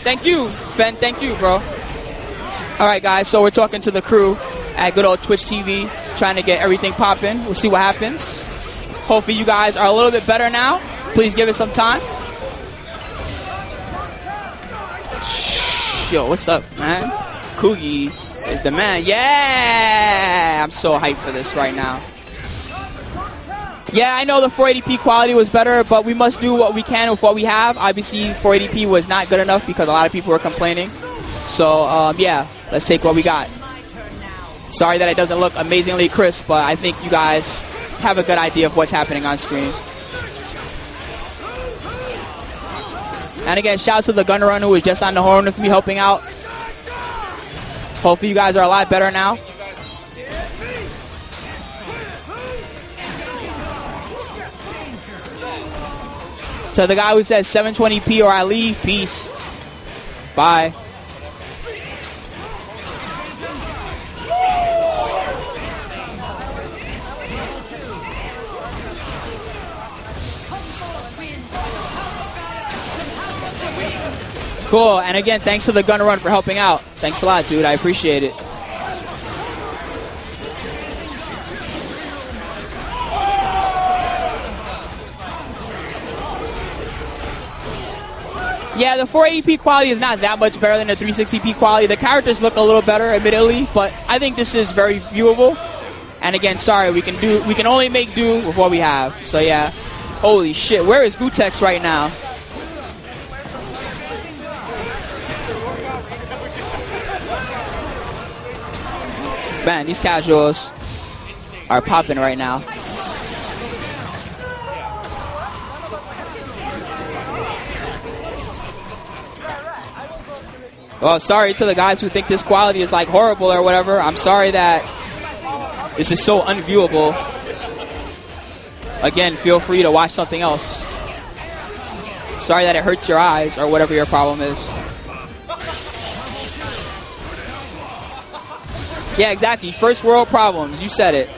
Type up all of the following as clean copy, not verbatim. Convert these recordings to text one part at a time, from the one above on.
Thank you, Ben. Thank you, bro. All right, guys. So we're talking to the crew at good old Twitch TV, trying to get everything popping. We'll see what happens. Hopefully you guys are a little bit better now. Please give it some time. Yo, what's up, man? Kugi is the man. Yeah! I'm so hyped for this right now. Yeah, I know the 480p quality was better, but we must do what we can with what we have. Obviously, 480p was not good enough because a lot of people were complaining. So, yeah, let's take what we got. Sorry that it doesn't look amazingly crisp, but I think you guys have a good idea of what's happening on screen. And again, shout out to the gunner run who was just on the horn with me helping out. Hopefully you guys are a lot better now. To the guy who says 720p or I leave, peace. Bye. Cool, and again, thanks to the Gunner Run for helping out. Thanks a lot, dude. I appreciate it. Yeah, the 480p quality is not that much better than the 360p quality. The characters look a little better, admittedly, but I think this is very viewable. And again, sorry, we can only make do with what we have. So yeah, holy shit, where is Gootecks right now? Man, these casuals are popping right now. Well, sorry to the guys who think this quality is like horrible or whatever. I'm sorry that this is so unviewable. Again, feel free to watch something else. Sorry that it hurts your eyes or whatever your problem is. Yeah, exactly. First world problems. You said it.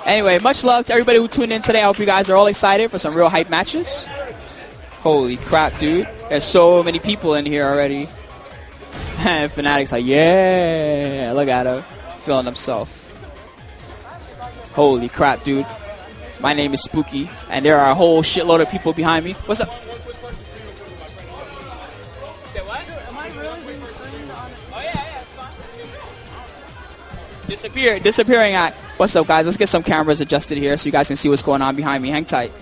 Anyway, much love to everybody who tuned in today. I hope you guys are all excited for some real hype matches. Holy crap, dude. There's so many people in here already. And Fnatic's like, yeah. Look at him. Feeling himself. Holy crap, dude. My name is Spooky, and there are a whole shitload of people behind me. What's up? Say what? Am I really being streamed on? Oh, yeah, it's fine. Disappearing act. What's up, guys? Let's get some cameras adjusted here so you guys can see what's going on behind me. Hang tight.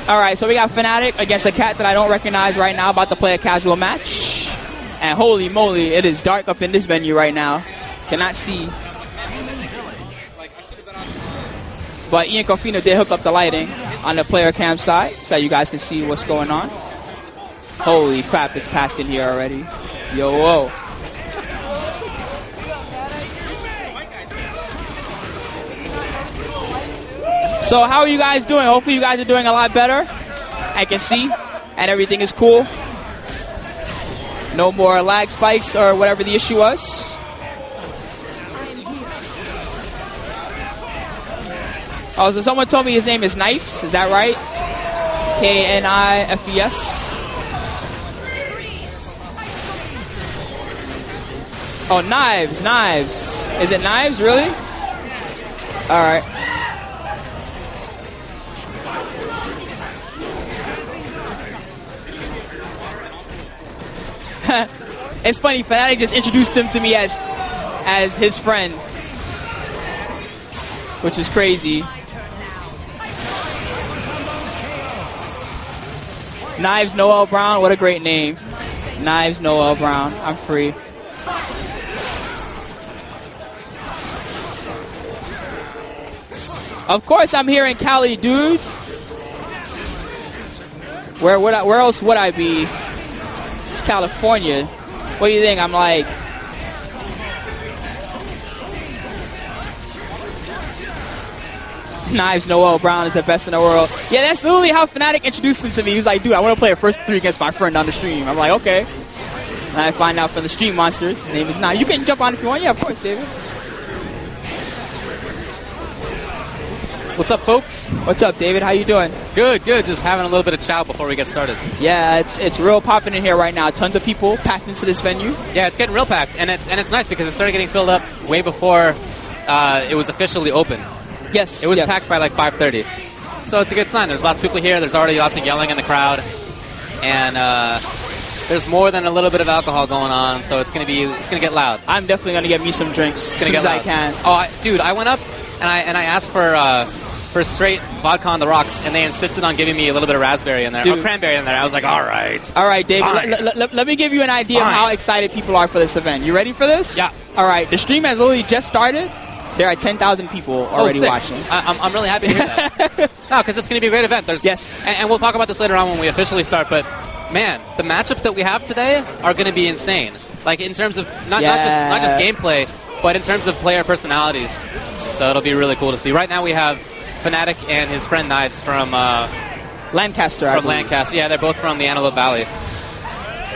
All right, so we got Fnatic against a cat that I don't recognize right now, about to play a casual match. And holy moly, it is dark up in this venue right now. Cannot see. But Ian Cofino did hook up the lighting on the player cam side so you guys can see what's going on. Holy crap, it's packed in here already. Yo, whoa. So how are you guys doing? Hopefully you guys are doing a lot better. I can see. And everything is cool. No more lag spikes or whatever the issue was. Oh, so someone told me his name is Knifes. Is that right? Knifes. Oh, Knives. Is it Knives? Really? All right. It's funny, Fnatic just introduced him to me as his friend, which is crazy. Knives Noel Brown, what a great name. Knives Noel Brown, I'm free. Of course I'm here in Cali, dude. Where else would I be? It's California. What do you think? I'm like... Knives Noel Brown is the best in the world. Yeah, that's literally how Fnatic introduced him to me. He was like, dude, I want to play a first 3 against my friend on the stream. I'm like, okay. And I find out from the stream monsters, his name is Knives. You can jump on if you want. Yeah, of course, David. What's up, folks? What's up, David? How you doing? Good, good. Just having a little bit of chow before we get started. Yeah, it's real popping in here right now. Tons of people packed into this venue. Yeah, it's getting real packed, and it's nice because it started getting filled up way before it was officially open. Yes, it was packed by like 5:30, so it's a good sign. There's lots of people here. There's already lots of yelling in the crowd, and there's more than a little bit of alcohol going on, so it's gonna get loud. I'm definitely gonna get me some drinks as soon as I can. Oh, dude, I went up and I asked for straight vodka on the rocks, and they insisted on giving me a little bit of raspberry in there, or cranberry in there. I was like, all right. All right, David, let me give you an idea of how excited people are for this event. You ready for this? Yeah. All right, the stream has literally just started. There are 10,000 people already watching. I'm really happy to hear that. No, because it's going to be a great event. Yes. And we'll talk about this later on when we officially start, but man, the matchups that we have today are going to be insane. Like in terms of not just gameplay, but in terms of player personalities. So it'll be really cool to see. Right now we have Fnatic and his friend Knives from Lancaster. From Lancaster, yeah, they're both from the Antelope Valley.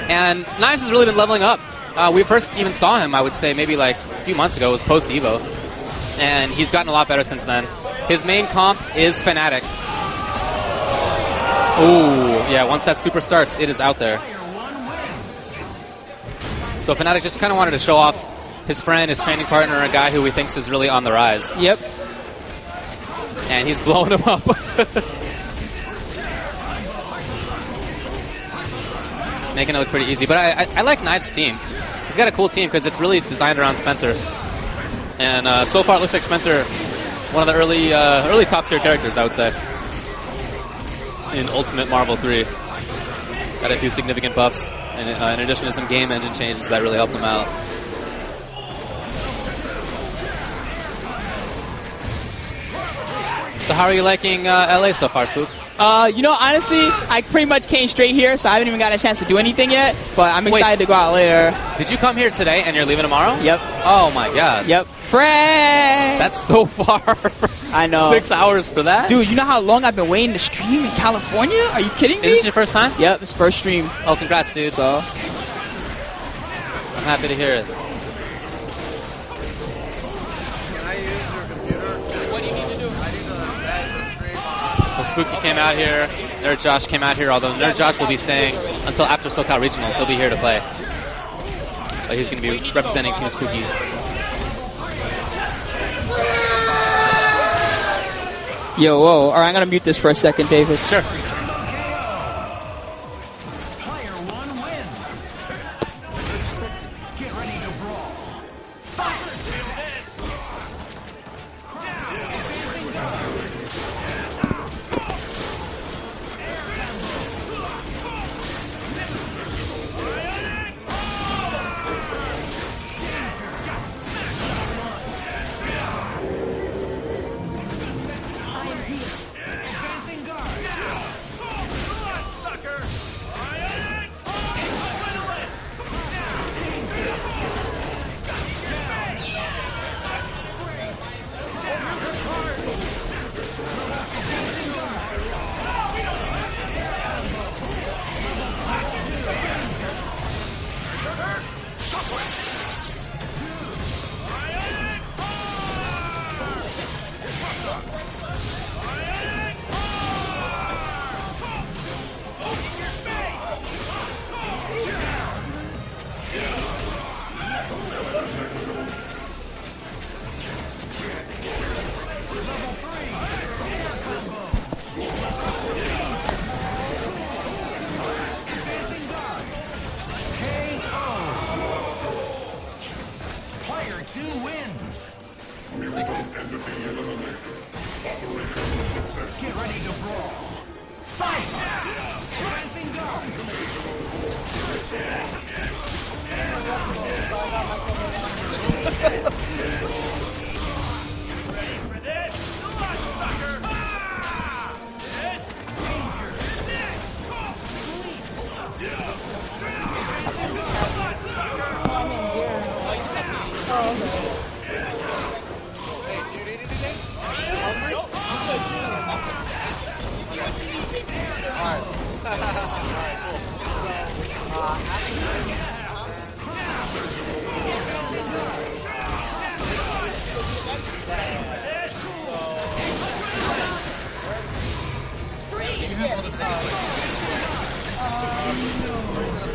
And Knives has really been leveling up. We first even saw him, I would say, maybe like a few months ago. It was post-Evo. And he's gotten a lot better since then. His main comp is Fnatic. Ooh, yeah, once that super starts, it is out there. So Fnatic just kind of wanted to show off his friend, his training partner, a guy who he thinks is really on the rise. Yep. And he's blowing him up. Making it look pretty easy. But I like Knives' team. He's got a cool team because it's really designed around Spencer. And so far it looks like Spencer, one of the early top-tier characters, I would say, in Ultimate Marvel 3. Got a few significant buffs, and in addition to some game engine changes that really helped him out. So how are you liking LA so far, Spook? You know, honestly, I pretty much came straight here, so I haven't even gotten a chance to do anything yet, but I'm excited to go out later. Did you come here today and you're leaving tomorrow? Yep. Oh my god. Yep. Fred! That's so far. I know. 6 hours for that? Dude, you know how long I've been waiting to stream in California? Are you kidding me? Is this your first time? Yep, it's first stream. Oh, congrats, dude. So, I'm happy to hear it. So Spooky came out here, Nerd Josh came out here, although Nerd Josh will be staying until after SoCal Regionals. He'll be here to play. But he's going to be representing Team Spooky. Yo, whoa. All right, I'm going to mute this for a second, David. Sure.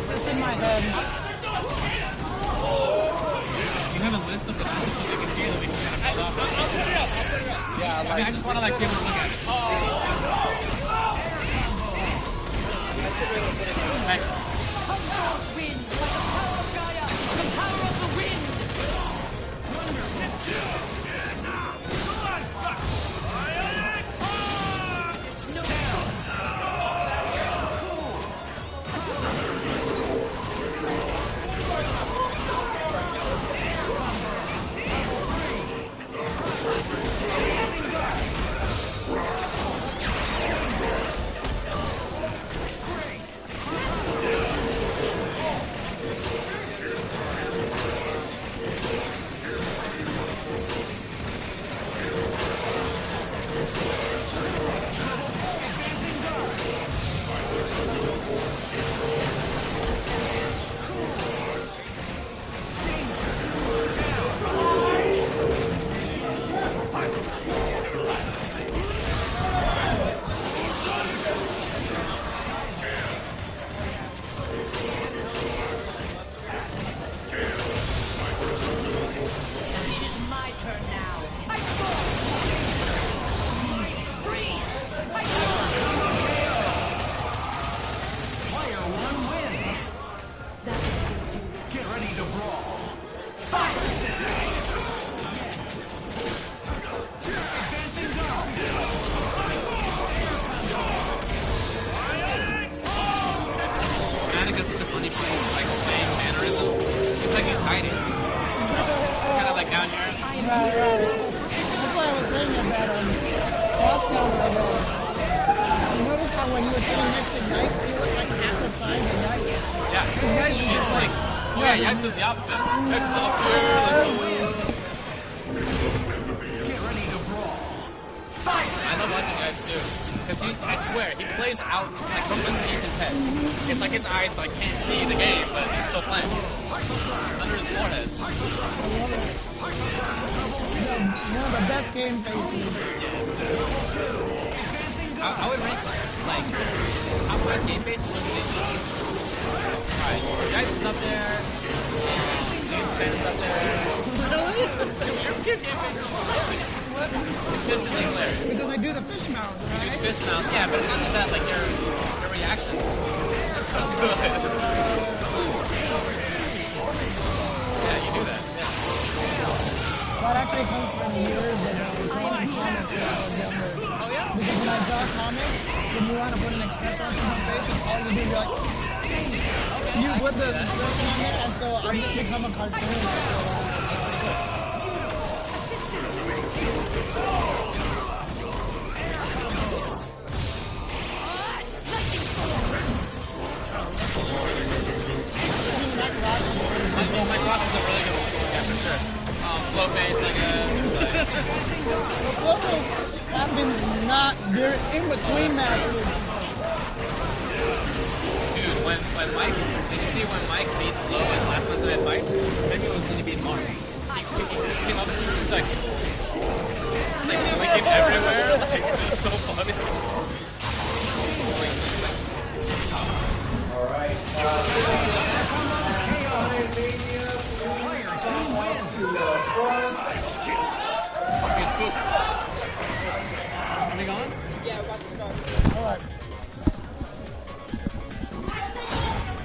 It's in my head. You have a list of the matches so we can see that we can kind of pull off. Yeah, like, I just want to like give a look at it. Thanks.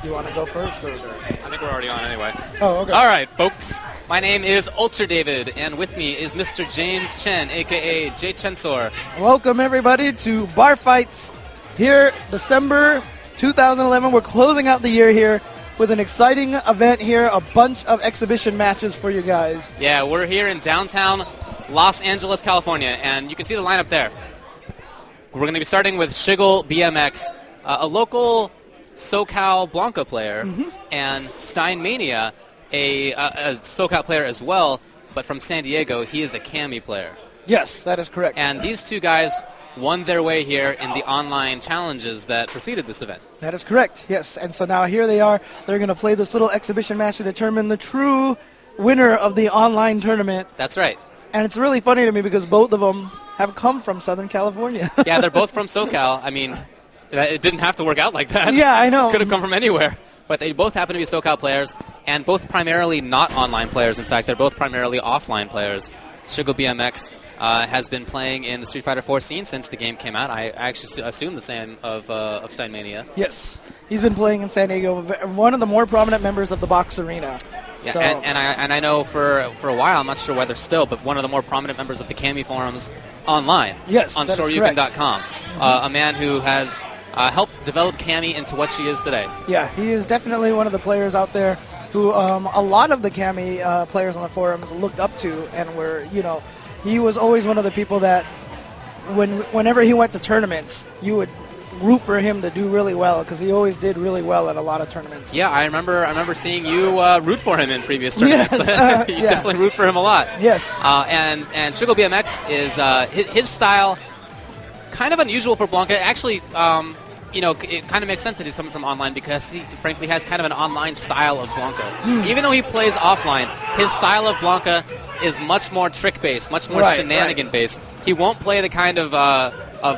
You want to go first? Or? I think we're already on anyway. Oh, okay. All right, folks. My name is Ultra David, and with me is Mr. James Chen, a.k.a. Jay Chensor. Welcome, everybody, to Bar Fights here, December 2011. We're closing out the year here with an exciting event here, a bunch of exhibition matches for you guys. Yeah, we're here in downtown Los Angeles, California, and you can see the lineup there. We're going to be starting with Shiggle BMX, a local SoCal Blanca player, and Steinmania, a SoCal player as well, but from San Diego. He is a Kami player. Yes, that is correct. And these two guys won their way here in the online challenges that preceded this event. That is correct, yes. And so now here they are. They're going to play this little exhibition match to determine the true winner of the online tournament. That's right. And it's really funny to me because both of them have come from Southern California. Yeah, they're both from SoCal. I mean, it didn't have to work out like that. Yeah, I know. It could have come from anywhere. But they both happen to be SoCal players, and both primarily not online players. In fact, they're both primarily offline players. Shigo BMX has been playing in the Street Fighter 4 scene since the game came out. I actually assume the same of Steinmania. Yes, he's been playing in San Diego, one of the more prominent members of the Box Arena. Yeah, So- and I know for a while, I'm not sure whether still, but one of the more prominent members of the Kami forums online. Yes, on that is Shoryuken.com. A man who has helped develop Kami into what she is today. Yeah, he is definitely one of the players out there who a lot of the Kami players on the forums looked up to and were, he was always one of the people that whenever he went to tournaments, you would root for him to do really well because he always did really well at a lot of tournaments. Yeah, I remember seeing you root for him in previous tournaments. Yes, You yeah. definitely root for him a lot. Yes. And Shigo BMX is his style kind of unusual for Blanca. Actually, it kind of makes sense that he's coming from online because he, frankly, has kind of an online style of Blanca. Even though he plays offline, his style of Blanca is much more trick-based, much more shenanigan-based. He won't play the kind of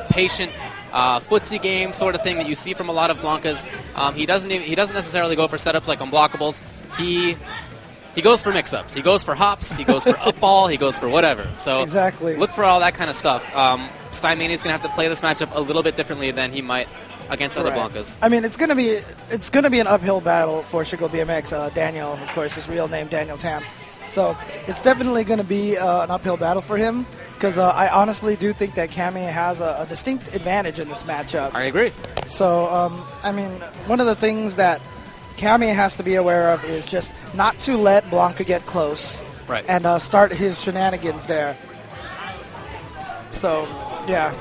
patient footsie game sort of thing that you see from a lot of Blancas. He doesn't necessarily go for setups like unblockables. He goes for mix-ups. He goes for hops. He goes for up ball. He goes for whatever. So Exactly. look for all that kind of stuff. Steinmania is going to have to play this matchup a little bit differently than he might against other Right. Blancas. I mean, it's gonna be an uphill battle for Shigo BMX. Daniel, of course, his real name Daniel Tam. So it's definitely going to be an uphill battle for him because I honestly do think that Kami has a distinct advantage in this matchup. I agree. So, I mean, one of the things that Kami has to be aware of is just not to let Blanca get close Right. and start his shenanigans there. So, yeah.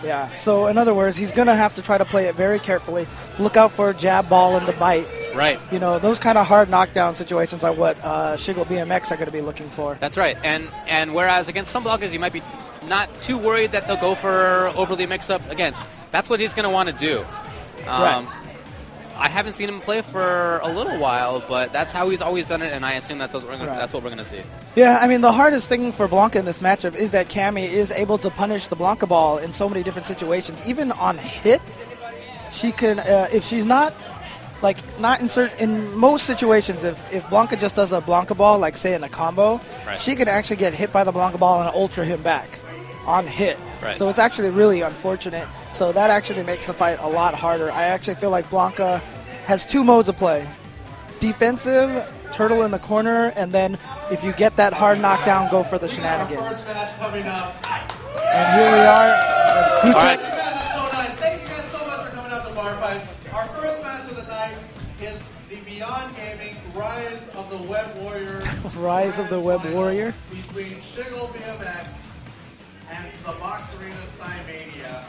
Yeah, so in other words, he's going to have to try to play it very carefully. Look out for jab, ball, and the bite. Right. Those kind of hard knockdown situations are what Shigo BMX are going to be looking for. That's right. And whereas against some Blancas, you might be not too worried that they'll go for overly mix-ups. Again, that's what he's going to want to do. Right. I haven't seen him play for a little while, but that's how he's always done it, and I assume that's what we're going to see. Yeah, I mean, the hardest thing for Blanca in this matchup is that Kami is able to punish the Blanca ball in so many different situations. Even on hit, she can, if she's not in most situations, if Blanca just does a Blanca ball, like say in a combo, Right. she can actually get hit by the Blanca ball and ultra him back on hit. Right. So it's actually really unfortunate. So that actually makes the fight a lot harder. I actually feel like Blanca has two modes of play. Defensive, turtle in the corner, and then if you get that hard knockdown, go for the shenanigans. First match coming up. And here we are. All right. This match is so nice. Thank you guys so much for coming out to Bar Fights. Our first match of the night is the Beyond Gaming Rise of the Web Warrior. Rise of the Web Warrior. Between Shigo BMX and the Box Arena Steinmania.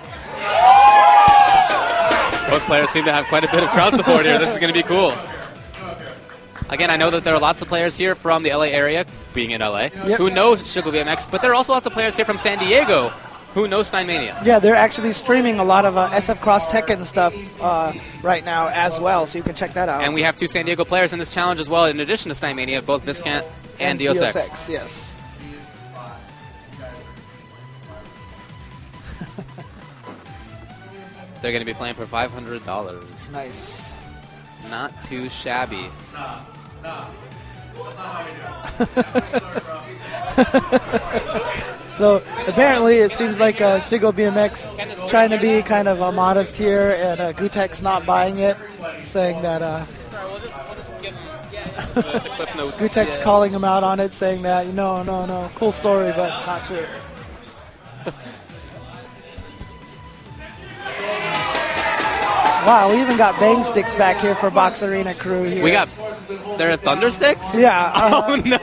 Both players seem to have quite a bit of crowd support here. This is going to be cool. Again, I know that there are lots of players here from the LA area, being in LA, who know Shigo BMX, but there are also lots of players here from San Diego who know Steinmania. Yeah, they're actually streaming a lot of SF Cross Tekken stuff right now as well, so you can check that out. And we have two San Diego players in this challenge as well, in addition to Steinmania, both Viscant and Deus Ex. Yes. They're going to be playing for $500. Nice. Not too shabby. So apparently it seems like Shigo BMX is trying to be kind of modest here, and Gutek's not buying it, saying that We'll just give them the clip notes. Gutek's calling him out on it, saying that no, cool story, but not true. Wow, we even got bang sticks back here for Box Arena crew here. We got... There are thunder sticks? Yeah. Oh, no.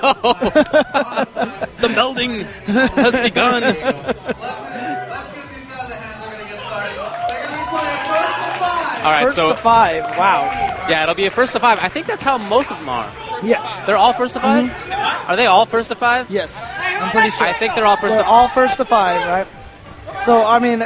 The melding has begun. Let's get these guys a hand. They're going to get started. All right, First so to 5. Wow. yeah, it'll be a first to 5. I think that's how most of them are. Yes. They're all first to 5? Are they all first to 5? Yes. I'm pretty sure. I think they're all first They're to all first to 5, right? So, I mean,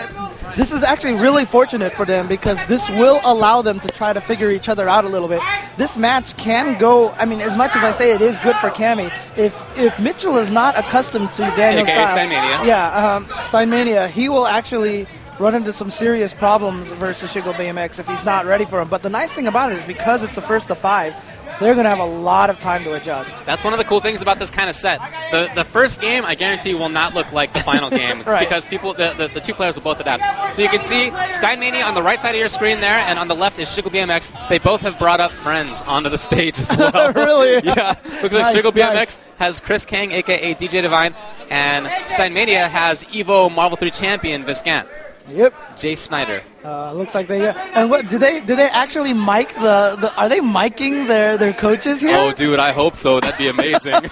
this is actually really fortunate for them because this will allow them to try to figure each other out a little bit. This match can go, I mean, as much as I say it is good for Cammy, if Mitchell is not accustomed to Daniel's AKA style, Steinmania. yeah, Steinmania, he will actually run into some serious problems versus Shiggle BMX if he's not ready for him. But the nice thing about it is because it's a first to 5, they're going to have a lot of time to adjust. That's one of the cool things about this kind of set. The first game, I guarantee, will not look like the final game Right. because the two players will both adapt. So you can see Steinmania on the right side of your screen there, and on the left is Shiggle BMX. They both have brought up friends onto the stage as well. Really? Yeah. Looks Nice, like Shiggle BMX nice. has Chris Kang, a.k.a. DJ Divine, and Steinmania has Evo Marvel 3 champion Viscant, Yep. Jay Snyder. Looks like they. And what did they actually mic the? Are they miking their coaches here? Oh, dude, I hope so. That'd be amazing.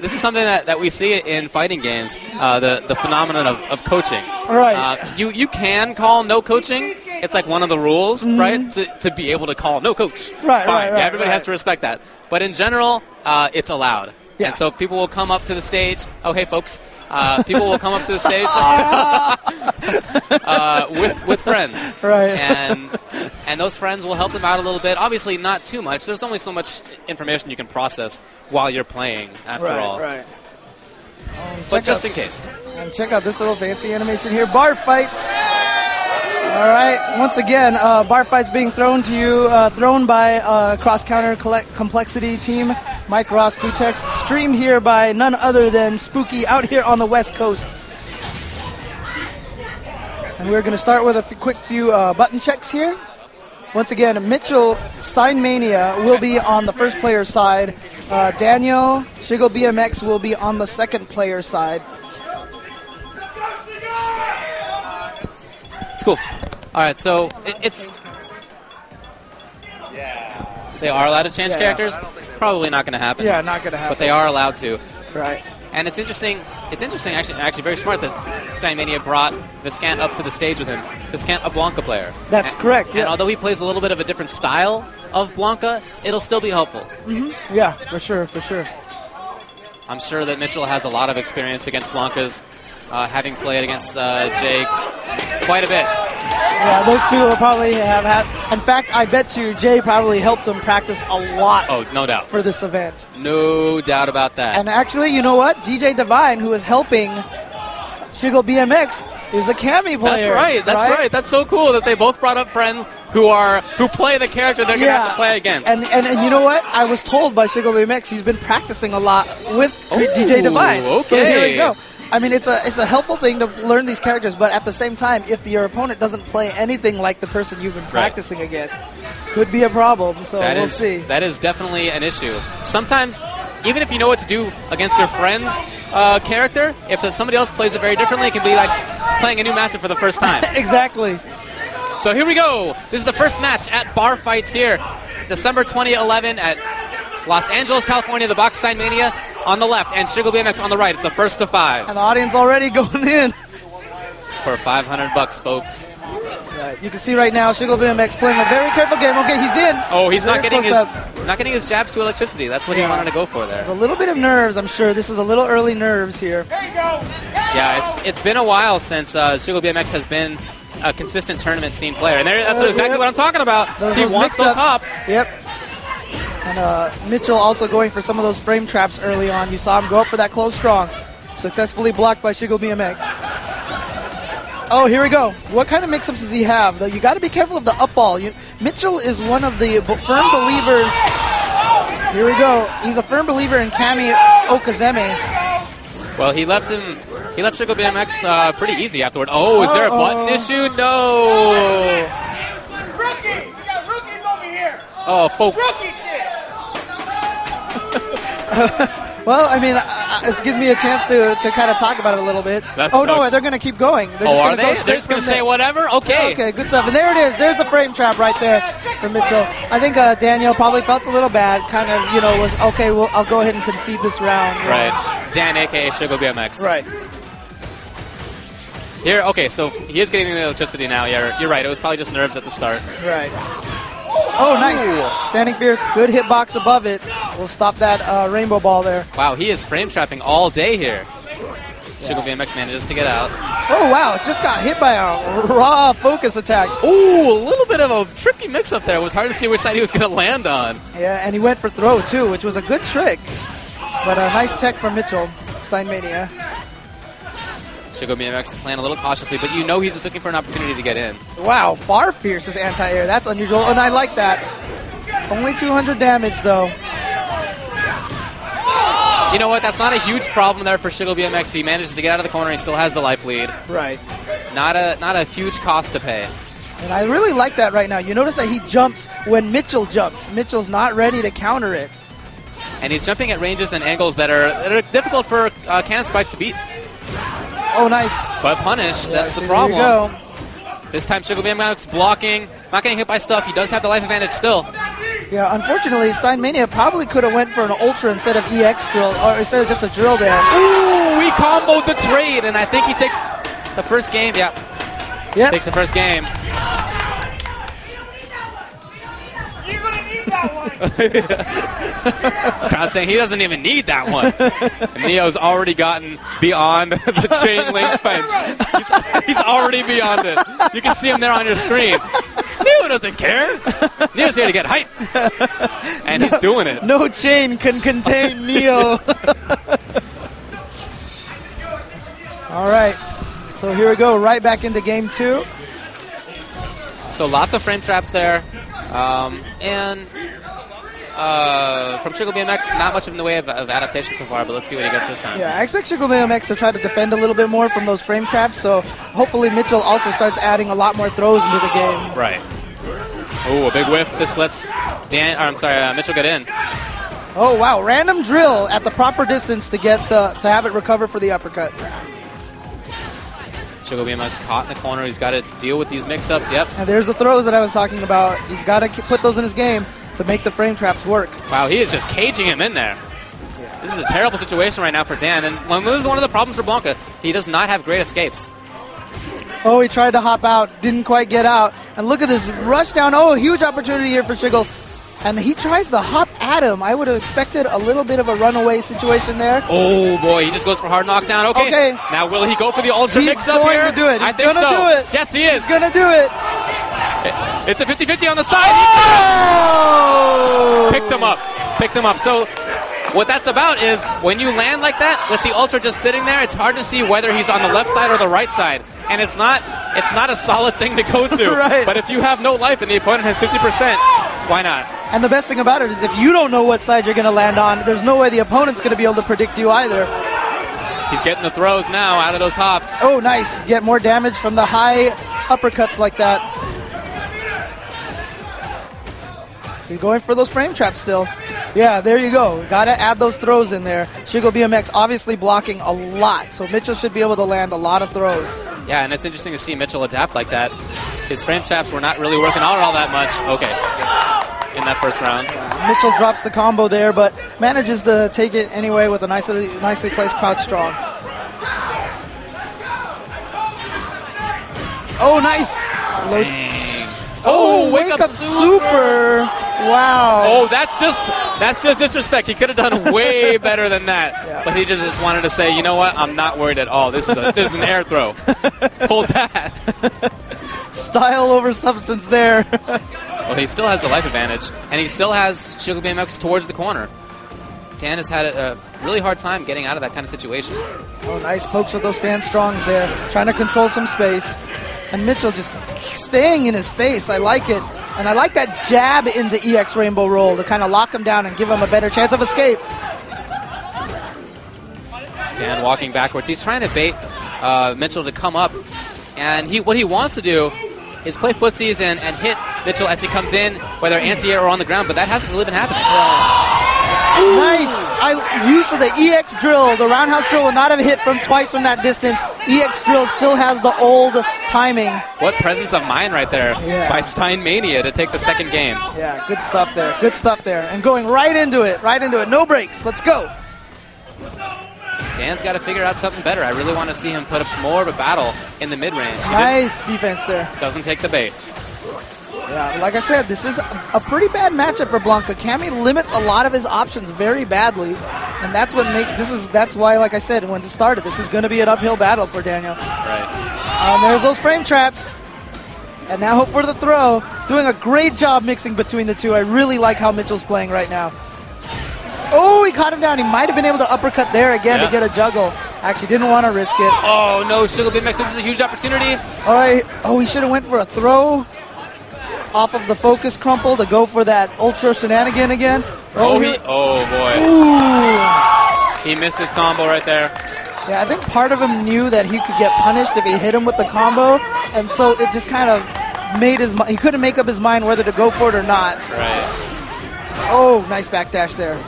This is something that we see in fighting games, the phenomenon of coaching. Right. You can call no coaching. It's like one of the rules, right? To be able to call no coach. Mm-hmm. Right, Fine. right, right, Yeah, everybody has right. to respect that. But in general, it's allowed. Yeah. And so people will come up to the stage. Oh, hey, folks. People will come up to the stage with friends. Right. And those friends will help them out a little bit. Obviously, not too much. There's only so much information you can process while you're playing, after all. Right. But just in case. And check out this little fancy animation here. Bar fights. All right. Once again, bar fights being thrown to you, thrown by Cross Counter Complexity team, Mike Ross Gutex, streamed here by none other than Spooky out here on the West Coast. And we're going to start with a quick few button checks here. Once again, Mitchell Steinmania will be on the first player side. Daniel Shiggle BMX will be on the second player side. It's cool. All right, so it's... They are allowed to change Yeah. characters? Probably not going to happen. Yeah, not going to happen. But they are allowed to. Right. And it's interesting, actually very smart that Steinmania brought Viscant up to the stage with him. Viscant, a Blanca player. That's correct, And yes. although he plays a little bit of a different style of Blanca, it'll still be helpful. Yeah, for sure, for sure. I'm sure that Mitchell has a lot of experience against Blancas, having played against Jay quite a bit. Yeah, those two will probably have had. In fact, I bet you Jay probably helped him practice a lot Oh, no doubt. for this event. No doubt about that. And actually, you know what? DJ Divine, who is helping Shiggle BMX, is a Cammy player. That's right. That's so cool that they both brought up friends who play the character they're going to have to play against. And you know what? I was told by Shiggle BMX he's been practicing a lot with DJ Divine. okay. So here we go. I mean, it's a helpful thing to learn these characters, but at the same time, if your opponent doesn't play anything like the person you've been practicing against, could be a problem. So we'll see. That is definitely an issue. Sometimes, even if you know what to do against your friend's character, if somebody else plays it very differently, it can be like playing a new matchup for the first time. Exactly. So here we go. This is the first match at Bar Fights here, December 2011 at Los Angeles, California, the Box Steinmania on the left and Shiggle BMX on the right. It's the first to 5 And the audience already going in. for $500, folks. Right. You can see right now Shiggle BMX playing a very careful game. Okay, he's in. Oh, he's not Very getting close he's not getting his jabs to electricity. That's what he wanted to go for there. There's a little bit of nerves, I'm sure. This is a little early nerves here. Yeah, it's been a while since Shiggle BMX has been a consistent tournament scene player, and that's exactly what I'm talking about. He wants those hops. Yep. And Mitchell also going for some of those frame traps early on. You saw him go up for that close strong. Successfully blocked by Shiggle BMX. Oh, here we go. What kind of mix-ups does he have? Though you got to be careful of the up ball. Mitchell is one of the firm believers. Here we go. He's a firm believer in Kami Okazeme. Well, he left Shiggle BMX pretty easy afterward. Oh, is there a button issue? No. Rookie! We got rookies over here! Oh, folks. Rookie shit! Well, I mean, this gives me a chance to kind of talk about it a little bit. That Oh, no, sucks. they're going to keep going. They're Oh, just are gonna they? go They're straight just going from to say there. whatever? Okay. Okay, good stuff. And there it is. There's the frame trap right there for Mitchell. I think Daniel probably felt a little bad. Kind of, was, okay, well, I'll go ahead and concede this round. Right. Dan, a.k.a. Shiggle BMX. Right. Here, okay, so he is getting the electricity now. Yeah, you're right. It was probably just nerves at the start. Right. Oh, nice. Standing fierce. Good hitbox above it. We'll stop that rainbow ball there. Wow, he is frame trapping all day here. Sugar BMX manages to get out. Oh, wow. Just got hit by a raw focus attack. Ooh, a little bit of a tricky mix-up there. It was hard to see which side he was going to land on. Yeah, and he went for throw, too, which was a good trick. But a nice tech from Mitchell, Steinmania. Sugar BMX playing a little cautiously, but you know he's just looking for an opportunity to get in. Wow, far fierce is anti-air. That's unusual, and I like that. Only 200 damage, though. You know what? That's not a huge problem there for Sugar BMX. He manages to get out of the corner. He still has the life lead. Right. Not a huge cost to pay. And I really like that right now. You notice that he jumps when Mitchell jumps. Mitchell's not ready to counter it. And he's jumping at ranges and angles that are difficult for Cannon Spike to beat. Oh, nice. But punish, that's the There problem. you go. This time Sugar BMX blocking, not getting hit by stuff. He does have the life advantage still. Yeah, unfortunately, Steinmania probably could have went for an Ultra instead of EX drill, or instead of just a drill there. Ooh, he comboed the trade, and I think he takes the first game. Yeah, Yep. takes the first game. You're gonna need that one. Crowd saying he doesn't even need that one. And Neo's already gotten beyond the chain link fence. He's already beyond it. You can see him there on your screen. Neo doesn't care. Neo's here to get hype. And he's doing it. No chain can contain Neo. All right. So here we go, right back into game 2. So lots of frame traps there. And from Sugar BMX, not much in the way of adaptation so far, but let's see what he gets this time. Yeah, I expect Sugar BMX to try to defend a little bit more from those frame traps, so hopefully Mitchell also starts adding a lot more throws into the game. Right. Oh, a big whiff. This lets Mitchell get in. Oh, wow, random drill at the proper distance to get to have it recover for the uppercut. Sugar BMX caught in the corner. He's got to deal with these mix-ups. Yep. And there's the throws that I was talking about. He's got to put those in his game to make the frame traps work. Wow, he is just caging him in there. This is a terrible situation right now for Dan, and this is one of the problems for Blanca. He does not have great escapes. Oh, he tried to hop out, didn't quite get out. And look at this rush down. Oh, huge opportunity here for Sugar. And he tries to hop at him. I would have expected a little bit of a runaway situation there. Oh, boy, he just goes for hard knockdown. Okay. Now, will he go for the ultra mix-up here? He's going to do it. I think so. Do it. Yes, he is. He's going to do it. It's a 50-50 on the side. Oh! Picked him up. Picked him up. So what that's about is when you land like that with the ultra just sitting there, it's hard to see whether he's on the left side or the right side. And it's not a solid thing to go to. Right. But if you have no life and the opponent has 50%, why not? And the best thing about it is if you don't know what side you're going to land on, there's no way the opponent's going to be able to predict you either. He's getting the throws now out of those hops. Oh, nice. Get more damage from the high uppercuts like that. So he's going for those frame traps still. Yeah, there you go. Got to add those throws in there. Sugar BMX obviously blocking a lot, so Mitchell should be able to land a lot of throws. Yeah, and it's interesting to see Mitchell adapt like that. His frame traps were not really working out all that much. Okay. In that first round. Mitchell drops the combo there, but manages to take it anyway with a nicely placed crouch strong. Oh, nice. Dang. Oh, wake up super. Wow. Oh, that's just disrespect. He could have done way better than that. Yeah. But he just wanted to say, you know what? I'm not worried at all. This is an air throw. Hold that. Style over substance there. Well, he still has the life advantage, and he still has Sugar BMX towards the corner. Dan has had a really hard time getting out of that kind of situation. Oh, nice pokes with those stand strongs there. Trying to control some space. And Mitchell just staying in his face. I like it. And I like that jab into EX Rainbow Roll to kind of lock him down and give him a better chance of escape. Dan walking backwards. He's trying to bait Mitchell to come up. And what he wants to do is play footsies and hit Mitchell as he comes in, whether anti-air or on the ground, but that hasn't really been happening. Nice. Use of the EX drill. The roundhouse drill will not have hit from twice from that distance. EX drill still has the old timing. What presence of mind right there by Steinmania to take the second game. Yeah, good stuff there. Good stuff there. And going right into it. Right into it. No breaks. Let's go. Dan's got to figure out something better. I really want to see him put up more of a battle in the mid-range. Nice defense there. Doesn't take the bait. Yeah, like I said, this is a pretty bad matchup for Blanka. Cammy limits a lot of his options very badly, and that's what that's why, like I said, when it started, this is going to be an uphill battle for Daniel. Right. There's those frame traps, and now hope for the throw. Doing a great job mixing between the two. I really like how Mitchell's playing right now. Oh, he caught him down. He might have been able to uppercut there again to get a juggle. Actually, didn't want to risk it. Oh, no, Sugar BMX. This is a huge opportunity. All right. Oh, he should have went for a throw off of the focus crumple to go for that ultra shenanigan again. Oh boy. Ooh. He missed his combo right there. Yeah, I think part of him knew that he could get punished if he hit him with the combo, and so it just kind of made he couldn't make up his mind whether to go for it or not. Right. Oh, nice backdash there.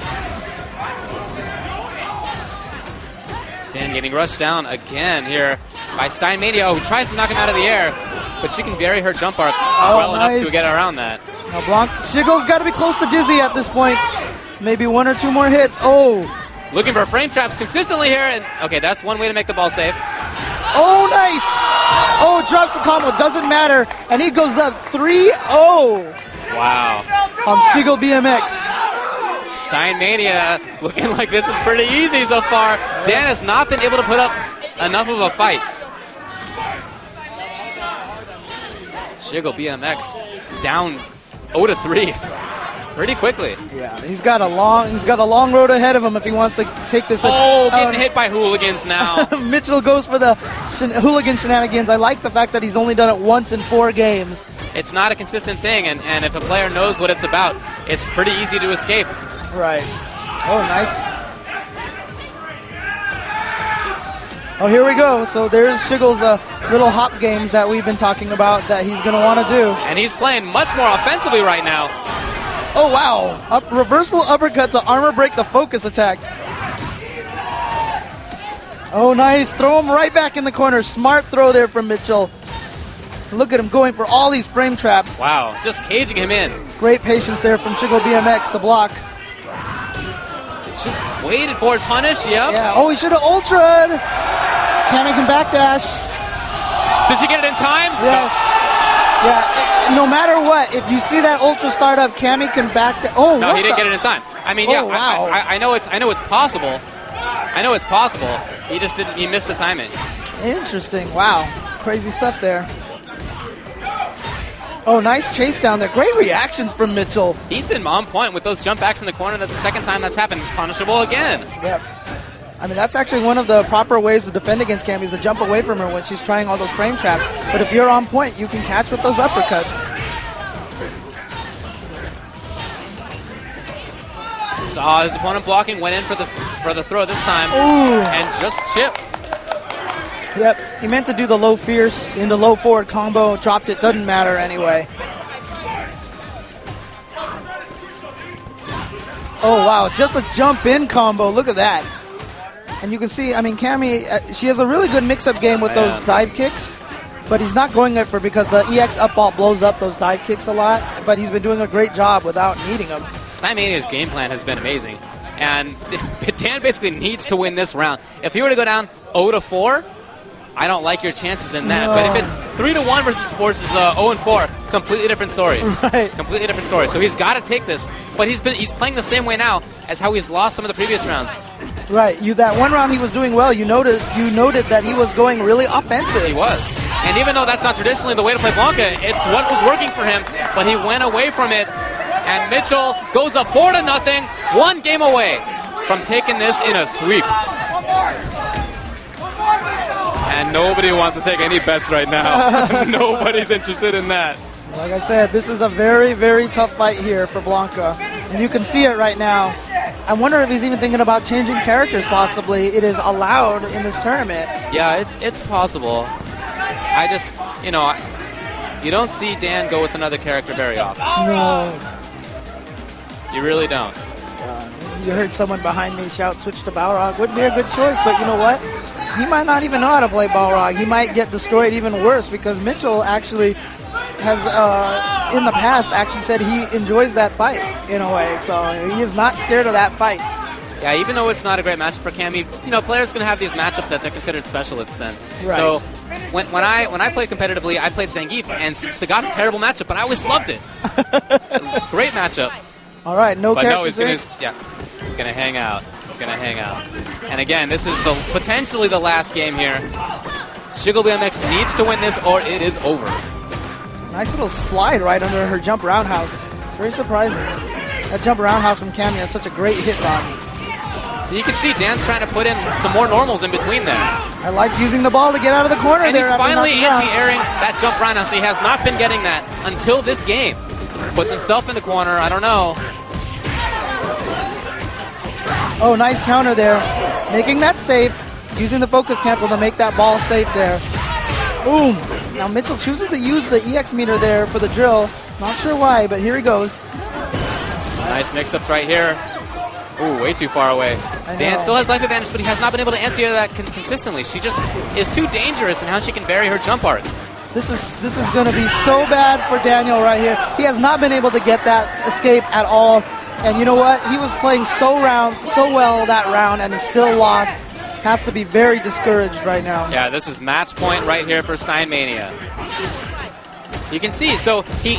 Dan getting rushed down again here by Steinmania, who tries to knock him out of the air, but she can vary her jump arc well enough to get around that. Now Blanc, Shiggle's got to be close to Dizzy at this point. Maybe one or two more hits. Oh. Looking for frame traps consistently here, and okay, that's one way to make the ball safe. Oh, nice. Oh, drops the combo. Doesn't matter. And he goes up 3-0. Wow. On Shiggle BMX. Steinmania looking like this is pretty easy so far. Dan has not been able to put up enough of a fight. Shiggle BMX down 0-3 pretty quickly. Yeah, he's got a long road ahead of him if he wants to take this. Oh, getting hit by hooligans now. Mitchell goes for the hooligan shenanigans. I like the fact that he's only done it once in 4 games. It's not a consistent thing, and if a player knows what it's about, it's pretty easy to escape. Right. Oh, nice. Oh, here we go. So there's Shiggle's little hop games that we've been talking about that he's going to want to do. And he's playing much more offensively right now. Oh, wow. Reversal uppercut to armor break the focus attack. Oh, nice. Throw him right back in the corner. Smart throw there from Mitchell. Look at him going for all these frame traps. Wow, just caging him in. Great patience there from Shiggle BMX, the block. Just waited for it. Punish, yep. Yeah. Oh, he should have ultra'd. Cammy can backdash. Did she get it in time? Yes. No. Yeah. No matter what, if you see that ultra start up, Cammy can back. Oh, no, he didn't get it in time. I mean, yeah, wow. I know it's possible. I know it's possible. He just didn't. He missed the timing. Interesting. Wow. Crazy stuff there. Oh, nice chase down there. Great reactions from Mitchell. He's been on point with those jump backs in the corner. That's the second time that's happened. Punishable again. Yep. I mean, that's actually one of the proper ways to defend against Cammy is to jump away from her when she's trying all those frame traps. But if you're on point, you can catch with those uppercuts. Saw his opponent blocking, went in for the throw this time, and just chipped. Yep, he meant to do the low fierce into low forward combo, dropped it, doesn't matter anyway. Oh, wow, just a jump in combo, look at that. And you can see, I mean, Cammy, she has a really good mix-up game with those dive kicks, but he's not going there because the EX up ball blows up those dive kicks a lot, but he's been doing a great job without needing them. Steinmania's game plan has been amazing, and Dan basically needs to win this round. If he were to go down 0-4, I don't like your chances in that. No. But if it's 3-1 versus 0-4, completely different story. Right. Completely different story. So he's got to take this. But he's playing the same way now as how he's lost some of the previous rounds. Right. That one round he was doing well. You noted that he was going really offensive. He was. And even though that's not traditionally the way to play Blanka, it's what was working for him. But he went away from it. And Mitchell goes up 4-0. 1 game away from taking this in a sweep. And nobody wants to take any bets right now. Nobody's interested in that. Like I said, this is a very, very tough fight here for Blanka. And you can see it right now. I wonder if he's even thinking about changing characters possibly. It is allowed in this tournament. Yeah, it's possible. I just, you don't see Dan go with another character very often. No. You really don't. You heard someone behind me shout, switch to Balrog. Would be a good choice, but you know what? He might not even know how to play Balrog. He might get destroyed even worse because Mitchell actually has, in the past, actually said he enjoys that fight in a way. So he is not scared of that fight. Yeah, even though it's not a great matchup for Cammy, you know, players can have these matchups that they're considered specialists in. Right. So when I played competitively, I played Zangief, and Sagat's a terrible matchup, but I always loved it. Great matchup. All right, no But no, characters. he's gonna hang out. He's gonna hang out. And again, this is potentially the last game here. Shiggle BMX needs to win this, or it is over. Nice little slide right under her jump roundhouse. Very surprising. That jump roundhouse from Cammy has such a great hitbox. So you can see Dan's trying to put in some more normals in between there. I like using the ball to get out of the corner And there. he's after finally knocking out. anti-airing that jump roundhouse. He has not been getting that until this game. Puts himself in the corner. I don't know. Oh, nice counter there. Making that safe. Using the focus cancel to make that ball safe there. Boom. Now Mitchell chooses to use the EX meter there for the drill. Not sure why, but here he goes. Nice mix-ups right here. Ooh, way too far away. Dan still has life advantage, but he has not been able to answer that consistently. She just is too dangerous in how she can vary her jump arc. This is going to be so bad for Daniel right here. He has not been able to get that escape at all. And you know what? He was playing so well that round, and he still lost. Has to be very discouraged right now. Yeah, this is match point right here for Steinmania. You can see, so he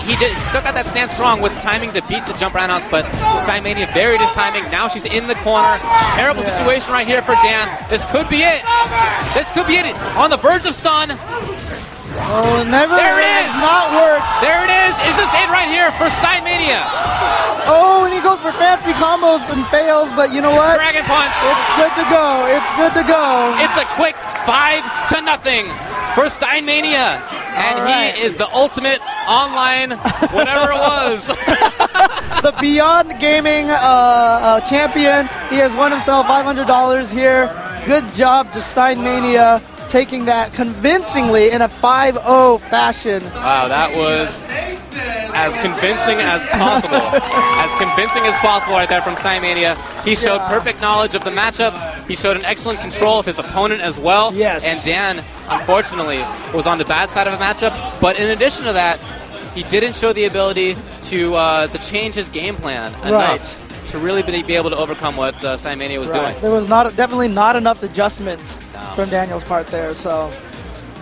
still got that stance strong with timing to beat the jump roundhouse, but Steinmania varied his timing. Now she's in the corner. Terrible situation right here for Dan. This could be it. This could be it. On the verge of stun. Oh, never. There it is. Not work. There it is. Is this it right here for Steinmania? Oh, and he goes for fancy combos and fails, but you know what? Dragon Punch. It's good to go. It's good to go. It's a quick 5-0 for Steinmania. And right. he is the ultimate online whatever it was. The Beyond Gaming champion. He has won himself $500 here. Good job to Steinmania taking that convincingly in a 5-0 fashion. Wow, that was as convincing as possible. As convincing as possible right there from Steinmania. He showed perfect knowledge of the matchup. He showed an excellent control of his opponent as well. Yes. And Dan, unfortunately, was on the bad side of a matchup. But in addition to that, he didn't show the ability to change his game plan enough to really be able to overcome what Steinmania was doing. There was definitely not enough adjustments from Daniel's part there. So,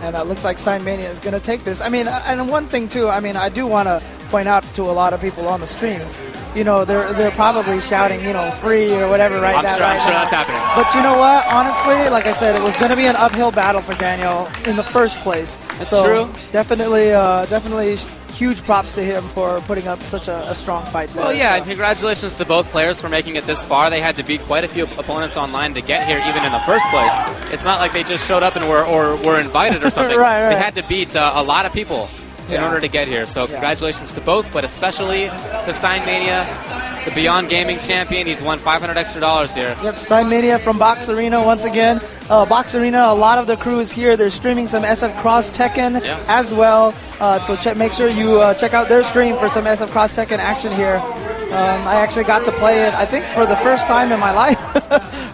and it looks like Steinmania is going to take this. I mean, and one thing too. I mean, I do want to point out to a lot of people on the stream. You know, they're probably shouting, you know, free or whatever right I'm now. sure that's happening. But you know what? Honestly, like I said, it was going to be an uphill battle for Daniel in the first place. That's so true. Definitely huge props to him for putting up such a strong fight there. Well, yeah, and congratulations to both players for making it this far. They had to beat quite a few opponents online to get here even in the first place. It's not like they just showed up and were invited or something. Right. They had to beat a lot of people in order to get here. So congratulations to both, but especially to Steinmania, the Beyond Gaming champion. He's won $500 extra here. Yep, Steinmania from Box Arena once again. Box Arena, a lot of the crew is here. They're streaming some SF Cross Tekken as well. So make sure you check out their stream for some SF Cross Tekken action here. I actually got to play it, I think, for the first time in my life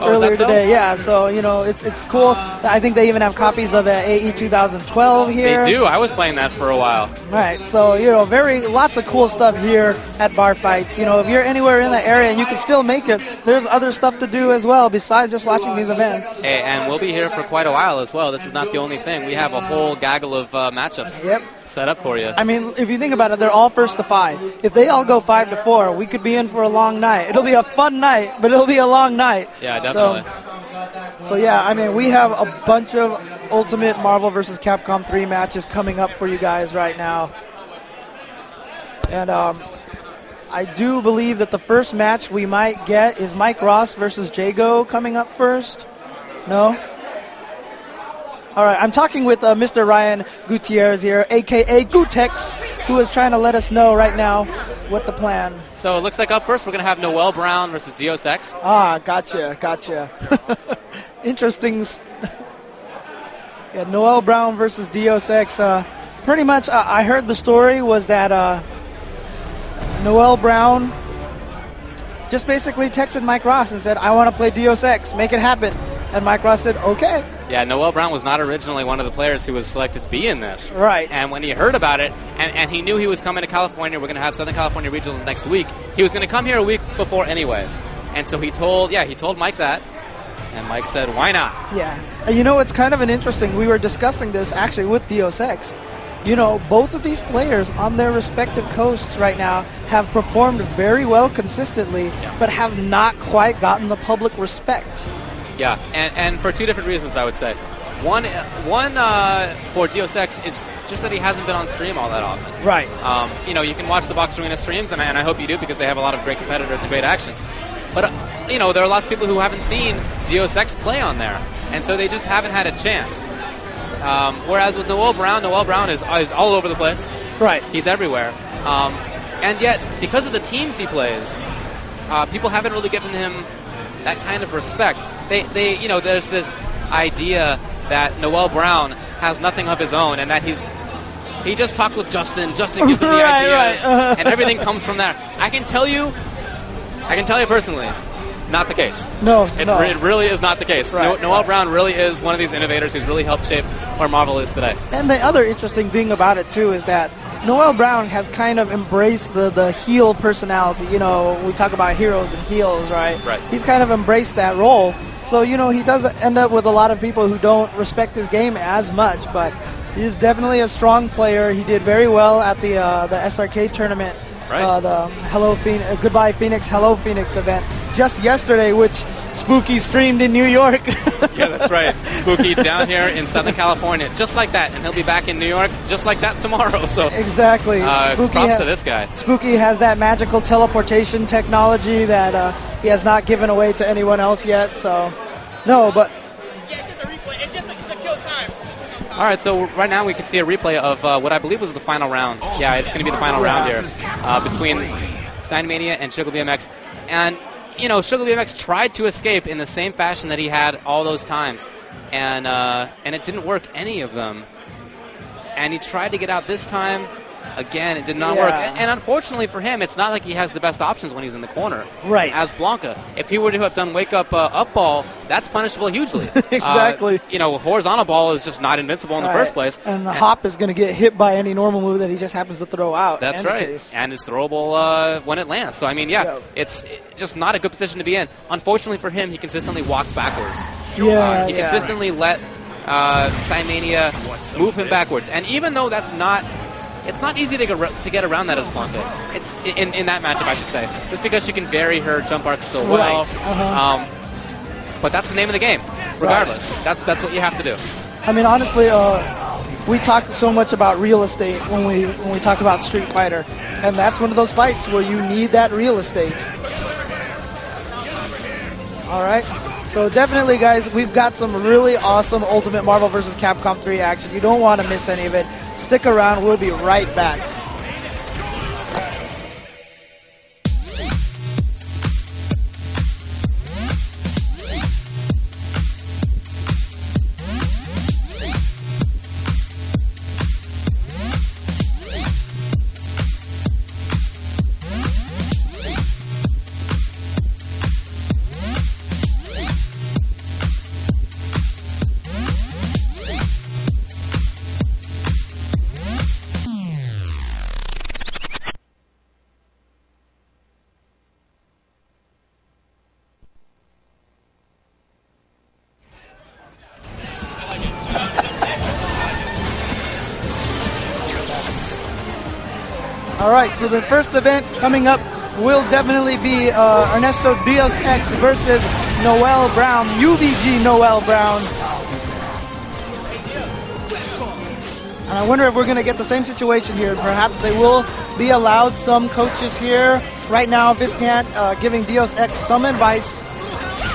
earlier today. Yeah, so, you know, it's cool. I think they even have copies of AE 2012 here. They do. I was playing that for a while. Right, so, you know, lots of cool stuff here at Bar Fights. You know, if you're anywhere in the area and you can still make it, there's other stuff to do as well besides just watching these events. Hey, and we'll be here for quite a while as well. This is not the only thing. We have a whole gaggle of matchups set up for you. I mean, if you think about it, they're all 1st to 5. If they all go 5 to 4, we could be in for a long night. It'll be a fun night, but it'll be a long night. Yeah, definitely. So yeah, I mean, we have a bunch of Ultimate Marvel vs. Capcom 3 matches coming up for you guys right now. And I do believe that the first match we might get is Mike Ross versus Jago coming up first. No? All right, I'm talking with Mr. Ryan Gutierrez here, a.k.a. Gutex, who is trying to let us know right now what the plan. So it looks like up first we're going to have Noel Brown versus Deus Ex. Ah, gotcha. Interesting. Yeah, Noel Brown versus Deus Ex. Pretty much, I heard the story was that Noel Brown just basically texted Mike Ross and said, I want to play Deus Ex, make it happen. And Mike Ross said, okay. Yeah, Noel Brown was not originally one of the players who was selected to be in this. Right. And when he heard about it, and he knew he was coming to California, we're going to have Southern California Regionals next week, he was going to come here a week before anyway. And so he told Mike that, and Mike said, why not? Yeah. And you know, it's kind of an interesting, we were discussing this actually with Deus Ex. You know, both of these players on their respective coasts right now have performed very well consistently, but have not quite gotten the public respect. Yeah, and for two different reasons, I would say. One for Deus Ex is just that he hasn't been on stream all that often. Right. You know, you can watch the Box Arena streams, and I hope you do, because they have a lot of great competitors and great action. But, you know, there are lots of people who haven't seen Deus Ex play on there, and so they just haven't had a chance. Whereas with Noel Brown is all over the place. Right. He's everywhere. And yet, because of the teams he plays, people haven't really given him that kind of respect. They you know, there's this idea that Noel Brown has nothing of his own, and that he just talks with Justin. Justin gives him the ideas, and everything comes from there. I can tell you personally, not the case. No. It really is not the case. Right, Noel Brown really is one of these innovators who's really helped shape where Marvel is today. And the other interesting thing about it, too, is that Noel Brown has kind of embraced the heel personality. You know, we talk about heroes and heels, right? Right. He's kind of embraced that role. So, you know, he does end up with a lot of people who don't respect his game as much, but he's definitely a strong player. He did very well at the SRK tournament. Right. The Goodbye Phoenix, Hello Phoenix event just yesterday, which Spooky streamed in New York. Yeah, that's right. Spooky down here in Southern California, just like that, and he'll be back in New York just like that tomorrow. So exactly. Props to this guy. Spooky has that magical teleportation technology that he has not given away to anyone else yet. So, no, but Yeah, it's just a replay. It's a kill time. All right, so right now we can see a replay of what I believe was the final round. Yeah, it's going to be the final round here between Steinmania and Sugar BMX. And, you know, Sugar BMX tried to escape in the same fashion that he had all those times. And it didn't work, any of them. And he tried to get out this time. Again, it did not work. And unfortunately for him, it's not like he has the best options when he's in the corner. Right. As Blanca. If he were to have done wake up ball, that's punishable hugely. Exactly. You know, horizontal ball is just not invincible in the first place. And the hop is going to get hit by any normal move that he just happens to throw out. That's right. And it's throwable when it lands. So, I mean, it's just not a good position to be in. Unfortunately for him, he consistently walks backwards. He consistently let Steinmania move him backwards. And even though it's not easy to get around that as Blanca. It's in that matchup, I should say, just because she can vary her jump arcs so well. Right. But that's the name of the game. Regardless, that's what you have to do. I mean, honestly, we talk so much about real estate when we talk about Street Fighter, and that's one of those fights where you need that real estate. All right. So definitely, guys, we've got some really awesome Ultimate Marvel vs. Capcom 3 action. You don't want to miss any of it. Stick around. We'll be right back. All right, so the first event coming up will definitely be Ernesto Deus Ex versus Noel Brown, UVG Noel Brown. And I wonder if we're going to get the same situation here. Perhaps they will be allowed some coaches here. Right now, Viscant giving Deus Ex some advice,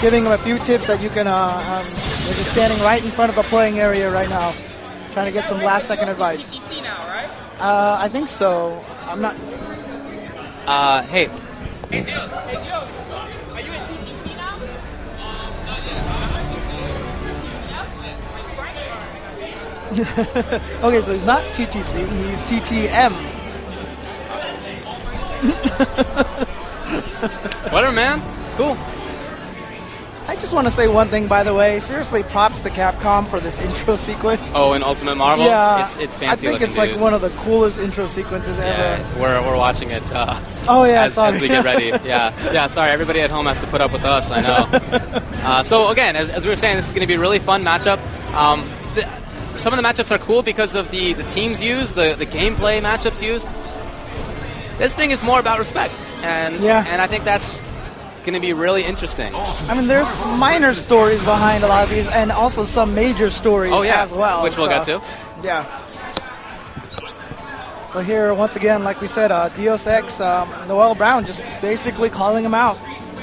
giving him a few tips that you can, they're just standing right in front of the playing area right now, trying to get some last-second advice. TTC now, right? I think so. I'm not. Hey. Hey, Dios. Are you in TTC now? Okay, so he's not TTC, he's TTM. Whatever, man. Cool. I just want to say one thing, by the way. Seriously, props to Capcom for this intro sequence. Oh, in Ultimate Marvel? Yeah, It's fancy I think looking, it's like dude. one of the coolest intro sequences ever. Yeah, we're watching it Oh yeah, as we get ready. Yeah, sorry, everybody at home has to put up with us, I know. So again, as we were saying, this is going to be a really fun matchup. Some of the matchups are cool because of the teams used, the gameplay matchups used. This thing is more about respect, and I think that's going to be really interesting. I mean, there's minor stories behind a lot of these, and also some major stories as well. Which we'll get to. Yeah. So here, once again, like we said, Deus Ex, Noel Brown just basically calling him out.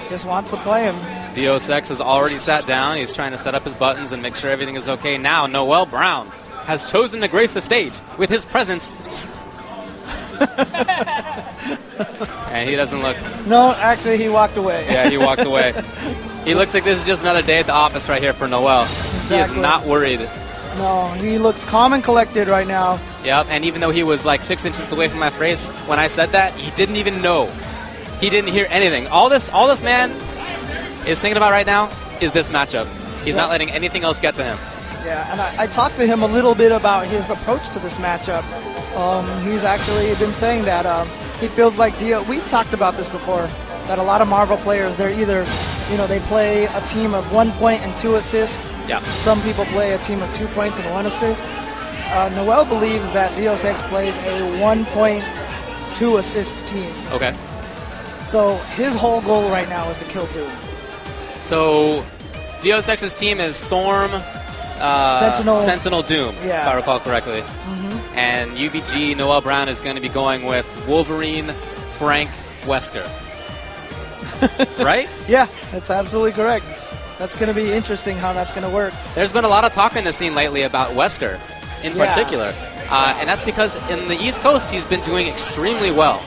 Just wants to play him. Deus Ex has already sat down. He's trying to set up his buttons and make sure everything is okay. Now, Noel Brown has chosen to grace the stage with his presence. And he doesn't look... No, actually, he walked away. Yeah, he walked away. He looks like this is just another day at the office right here for Noel. He is not worried. No, he looks calm and collected right now. Yep, and even though he was like 6 inches away from my face when I said that, he didn't even know. He didn't hear anything. All this man is thinking about right now is this matchup. He's not letting anything else get to him. Yeah, and I talked to him a little bit about his approach to this matchup. He's actually been saying that he feels like we've talked about this before, that a lot of Marvel players, they're either, they play a team of 1 point and 2 assists. Yeah. Some people play a team of 2 points and 1 assist. Noel believes that Deus Ex plays a 1 point, 2 assist team. Okay. So his whole goal right now is to kill Doom. So Deus Ex's team is Storm, Sentinel Doom, if I recall correctly. Mm-hmm. And UBG, Noel Brown, is going to be going with Wolverine, Frank, Wesker. Right? Yeah, that's absolutely correct. That's going to be interesting how that's going to work. There's been a lot of talk in the scene lately about Wesker in particular. And that's because in the East Coast, he's been doing extremely well.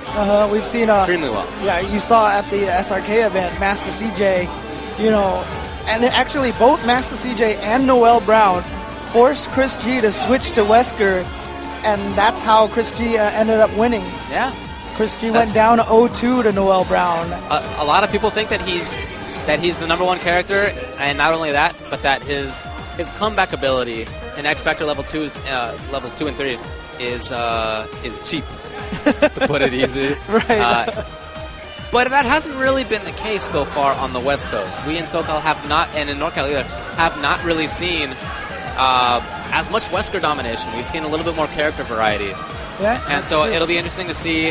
We've seen... extremely well. Yeah, you saw at the SRK event, Master CJ, and actually both Master CJ and Noel Brown forced Chris G to switch to Wesker, and that's how Chris G ended up winning. Yeah. Chris G went down 0-2 to Noel Brown. A lot of people think that he's the number one character, and not only that, but that his comeback ability in X Factor levels 2 and 3 is cheap, to put it easy. Right. But that hasn't really been the case so far on the West Coast. We in SoCal have not, and in NorCal either, have not really seen as much Wesker domination. We've seen a little bit more character variety. Yeah, and so it'll be interesting to see,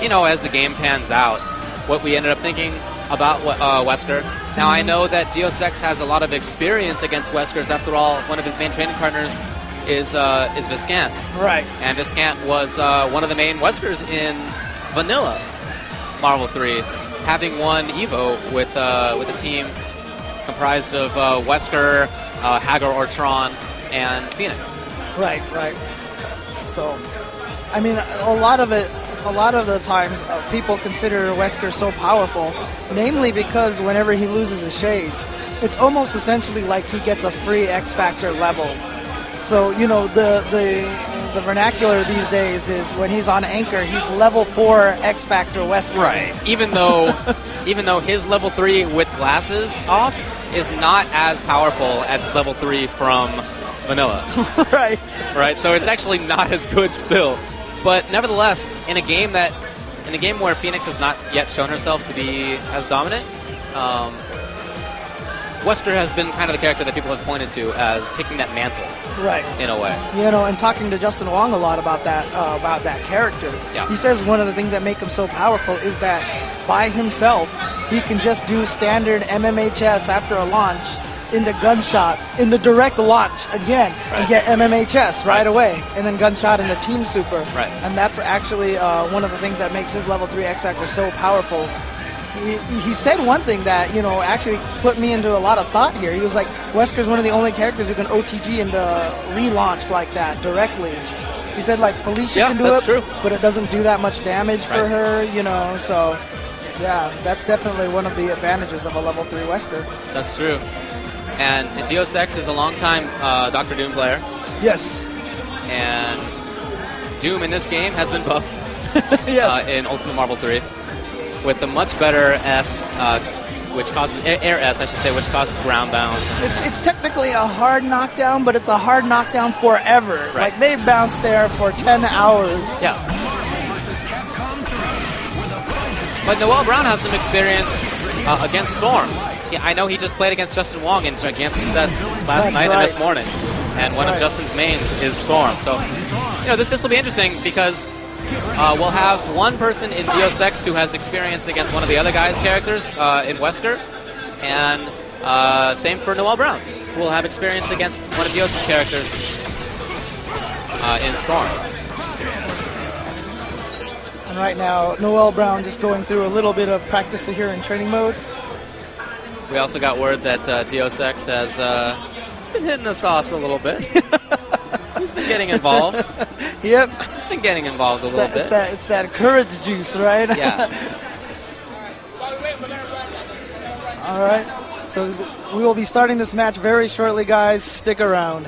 as the game pans out, what we ended up thinking about Wesker. Now, I know that Deus Ex has a lot of experience against Weskers. After all, one of his main training partners is Viscant. Right. And Viscant was one of the main Weskers in Vanilla Marvel 3, having won EVO with a team comprised of Wesker, Hagar Ortron, and Phoenix. Right. So, I mean, a lot of the times, people consider Wesker so powerful, namely because whenever he loses his shades, it's almost essentially like he gets a free X Factor level. So, the vernacular these days is when he's on Anchor, he's level 4 X Factor Wesker. Right. Even though his level 3 with glasses off is not as powerful as his level 3 from Vanilla. Right. So it's actually not as good still. But nevertheless, in a game where Phoenix has not yet shown herself to be as dominant, Wesker has been kind of the character that people have pointed to as taking that mantle. Right. In a way. And talking to Justin Wong a lot about that character. Yeah. He says one of the things that make him so powerful is that by himself, he can just do standard MMA chess after a launch into gunshot, into direct launch again, and get MMA chess right away, and then gunshot into team super. Right. And that's actually one of the things that makes his level 3 X Factor so powerful. He said one thing that, actually put me into a lot of thought here. He was like, Wesker's one of the only characters who can OTG into relaunch like that directly. He said, like, Felicia can do it, true. but it doesn't do that much damage for her, so, yeah, that's definitely one of the advantages of a level 3 Wesker. That's true. And Deus Ex is a long-time Dr. Doom player. Yes. And Doom in this game has been buffed yes. In Ultimate Marvel 3 with the much better S, which causes air S, I should say, which causes ground bounce. It's technically a hard knockdown, but it's a hard knockdown forever. Right. Like, they bounced there for 10 hours. Yeah. But Noel Brown has some experience against Storm. Yeah, I know he just played against Justin Wong in gigantic sets last night and this morning. And one of Justin's mains is Storm. So, this will be interesting because we'll have one person in Deus Ex who has experience against one of the other guys' characters in Wesker. And same for Noel Brown, who will have experience against one of Deus' characters in Storm. And right now, Noel Brown just going through a little bit of practice here in training mode. We also got word that Deus Ex has been hitting the sauce a little bit. He's been getting involved. Yep. He's been getting involved a little bit. It's that courage juice, right? Yeah. All right. So we will be starting this match very shortly, guys. Stick around.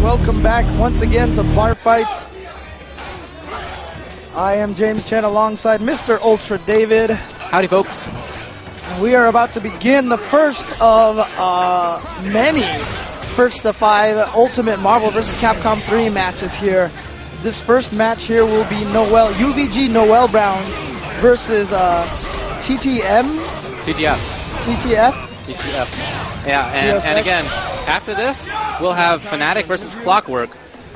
Welcome back once again to Bar Fights. I am James Chen alongside Mr. Ultra David. Howdy, folks. And we are about to begin the first of many first to five Ultimate Marvel vs. Capcom 3 matches here. This first match here will be UVG Noel Brown versus TTF. Yeah, and again, after this, we'll have Fnatic versus Clockwork,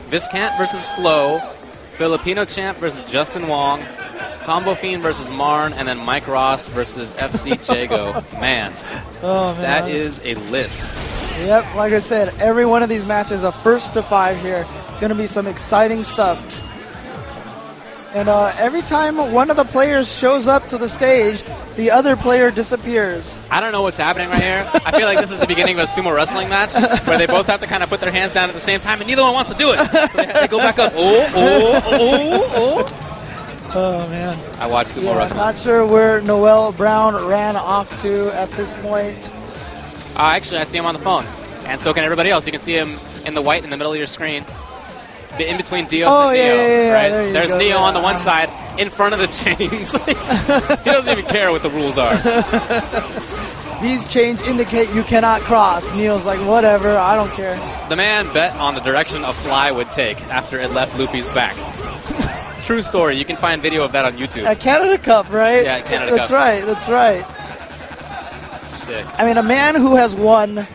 Viscant versus Flo, Filipino Champ versus Justin Wong, Combo Fiend versus Marn, and then Mike Ross versus FC Jago. Man, that is a list. Yep, like I said, every one of these matches are first to five here. Going to be some exciting stuff. And every time one of the players shows up to the stage, the other player disappears. I don't know what's happening right here. I feel like this is the beginning of a sumo wrestling match where they both have to kind of put their hands down at the same time, and neither one wants to do it. So they go back up. Oh, man. I watch sumo wrestling. I'm not sure where Noel Brown ran off to at this point. Actually, I see him on the phone, and so can everybody else. You can see him in the white in the middle of your screen. In between Dios and Neo, right? There's Neo on the one side, in front of the chains. He doesn't even care what the rules are. These chains indicate you cannot cross. Neo's like, whatever, I don't care. The man bet on the direction a fly would take after it left Luffy's back. True story. You can find video of that on YouTube. At Canada Cup, right? Yeah, Canada Cup. That's right. Sick. I mean, a man who has won...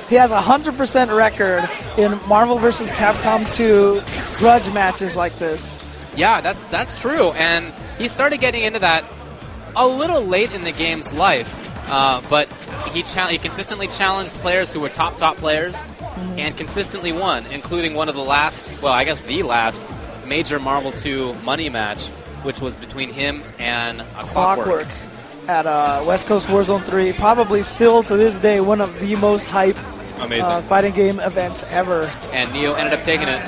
He has a 100% record in Marvel vs. Capcom 2 grudge matches like this. Yeah, that's true. And he started getting into that a little late in the game's life. But he consistently challenged players who were top players and consistently won, including one of the last, well, I guess the last major Marvel 2 money match, which was between him and Clockwork. At West Coast Warzone 3. Probably still to this day one of the most hype fighting game events ever. And Neo ended up taking it.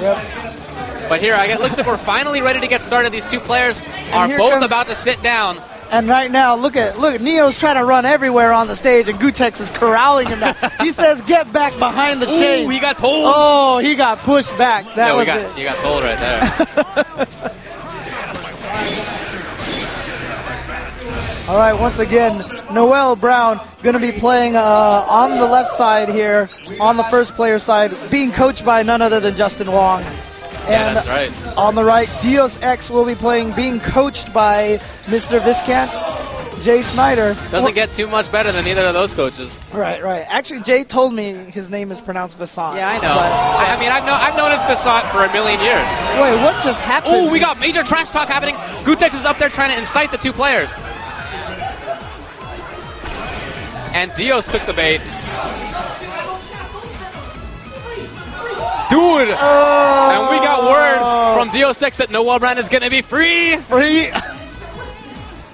Yep. But here, it looks like we're finally ready to get started. These two players are both about to sit down. And right now, look, Neo's trying to run everywhere on the stage, and Gootecks is corralling him down. He says, "Get back behind the chain." Ooh, he got told. Oh, he got pushed back. That was it. You got told right there. All right, once again, Noel Brown going to be playing on the left side here, on the first player side, being coached by none other than Justin Wong. And that's right. On the right, Dios X will be being coached by Mr. Viscant, Jay Snyder. Doesn't get too much better than either of those coaches. Right. Actually, Jay told me his name is pronounced Visant. Yeah, I know. I mean, I've known it's Visant for a million years. Wait, what just happened? Oh, we got major trash talk happening. Gootecks is up there trying to incite the two players. And Dios took the bait. Dude! And we got word from Dios X that Noel Brown is going to be free.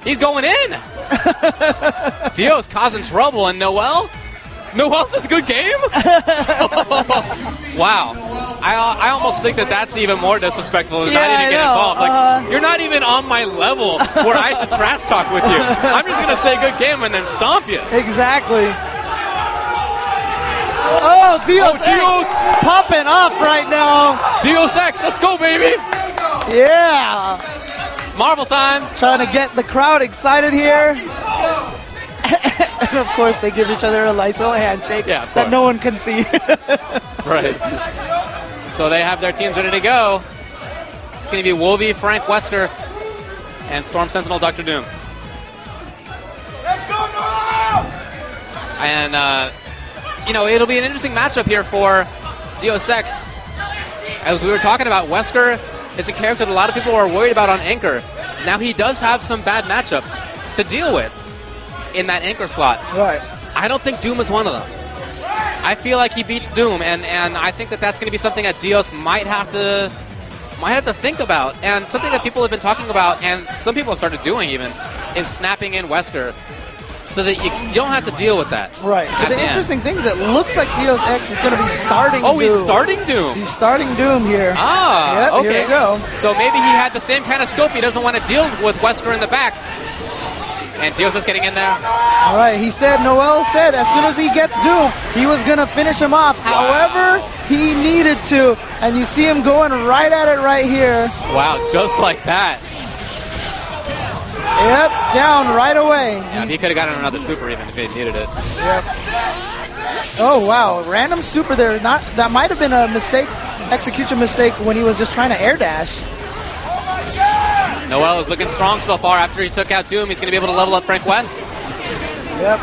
He's going in. Dios causing trouble, and Noel says good game? Wow. I almost think that's even more disrespectful than not even get involved. Like, you're not even on my level where I should trash talk with you. I'm just going to say good game and then stomp you. Exactly. Oh, Dios X popping up right now. Dios X, let's go, baby. Yeah. It's Marvel time. Trying to get the crowd excited here. And of course, they give each other a nice little handshake that no one can see. Right. So they have their teams ready to go. It's going to be Wolvie, Frank Wesker, and Storm Sentinel, Dr. Doom. Let's go, Noel! And, it'll be an interesting matchup here for Dios X. As we were talking about, Wesker is a character that a lot of people are worried about on Anchor. Now, he does have some bad matchups to deal with in that Anchor slot. Right. I don't think Doom is one of them. I feel like he beats Doom, and I think that's going to be something that Dios might have to think about. And something that people have been talking about, and some people have started doing even, is snapping in Wesker so that you don't have to deal with that. Right. The interesting thing is it looks like Dios X is going to be starting Doom. He's starting Doom. He's starting Doom here. Yep, okay. Here we go. So maybe he had the same kind of scope. He doesn't want to deal with Wesker in the back. And Dios is getting in there. All right, Noel said as soon as he gets Doom, he was going to finish him off. Wow. However, he needed to. And you see him going right at it right here. Wow, just like that. Yep, down right away. Yeah, he could have gotten another super even if he needed it. Yep. Oh, wow, random super there. That might have been a mistake, execution mistake when he was just trying to air dash. Noel is looking strong so far. After he took out Doom, he's going to be able to level up Frank West. Yep,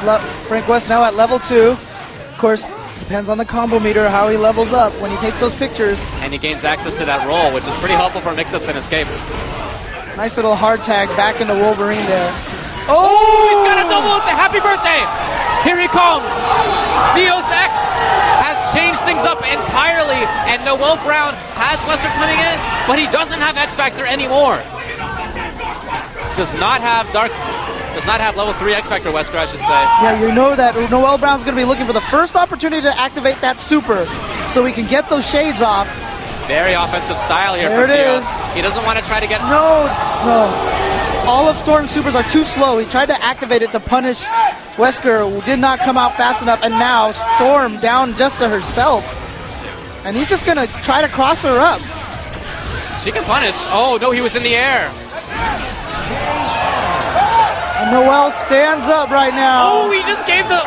Frank West now at level 2. Of course, depends on the combo meter, how he levels up when he takes those pictures. And he gains access to that roll, which is pretty helpful for mix-ups and escapes. Nice little hard tag back into Wolverine there. Oh, he's got a double. It's a happy birthday. Here he comes. Dios X has changed things up entirely, and Noel Brown has Wesker coming in, but he doesn't have X Factor anymore. Does not have level 3 X Factor Wesker, I should say. Yeah, you know that Noel Brown's going to be looking for the first opportunity to activate that super so he can get those shades off. Very offensive style here from Dios. He doesn't want to try to get... No. All of Storm's supers are too slow. He tried to activate it to punish Wesker, who did not come out fast enough, and now Storm down just to herself. And he's just going to try to cross her up. She can punish. Oh, no, he was in the air. And Noel stands up right now. Oh, he just gave the...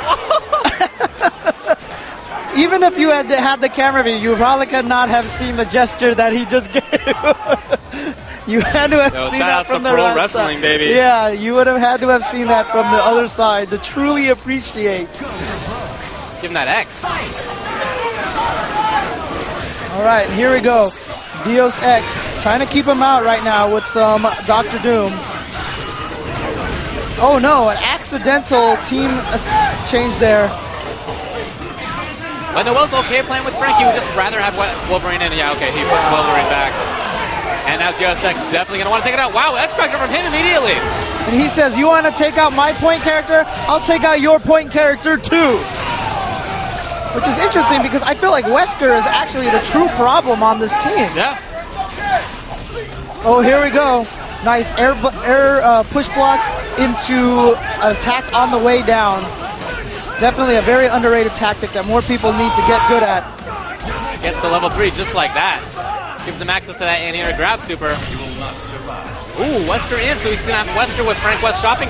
Even if you had the camera view, you probably could not have seen the gesture that he just gave. You had to have seen that from the pro wrestling, side. baby. Yeah, you would have had to have seen that from the other side to truly appreciate. Give him that X. All right, here we go. Dios X Trying to keep him out right now with some Dr. Doom. Oh no, an accidental team change there. But Noel's okay playing with Frank. He would just rather have Wolverine in. Yeah, okay, he puts Wolverine back. And now Deus Ex definitely going to want to take it out. Wow, X Factor from him immediately. And he says, you want to take out my point character? I'll take out your point character too. Which is interesting because I feel like Wesker is actually the true problem on this team. Yeah. Oh, here we go. Nice air push block into an attack on the way down. Definitely a very underrated tactic that more people need to get good at. Gets to level 3 just like that. Gives him access to that anti-air grab super. Ooh, Wesker in, so he's going to have Wesker with Frank West shopping cart.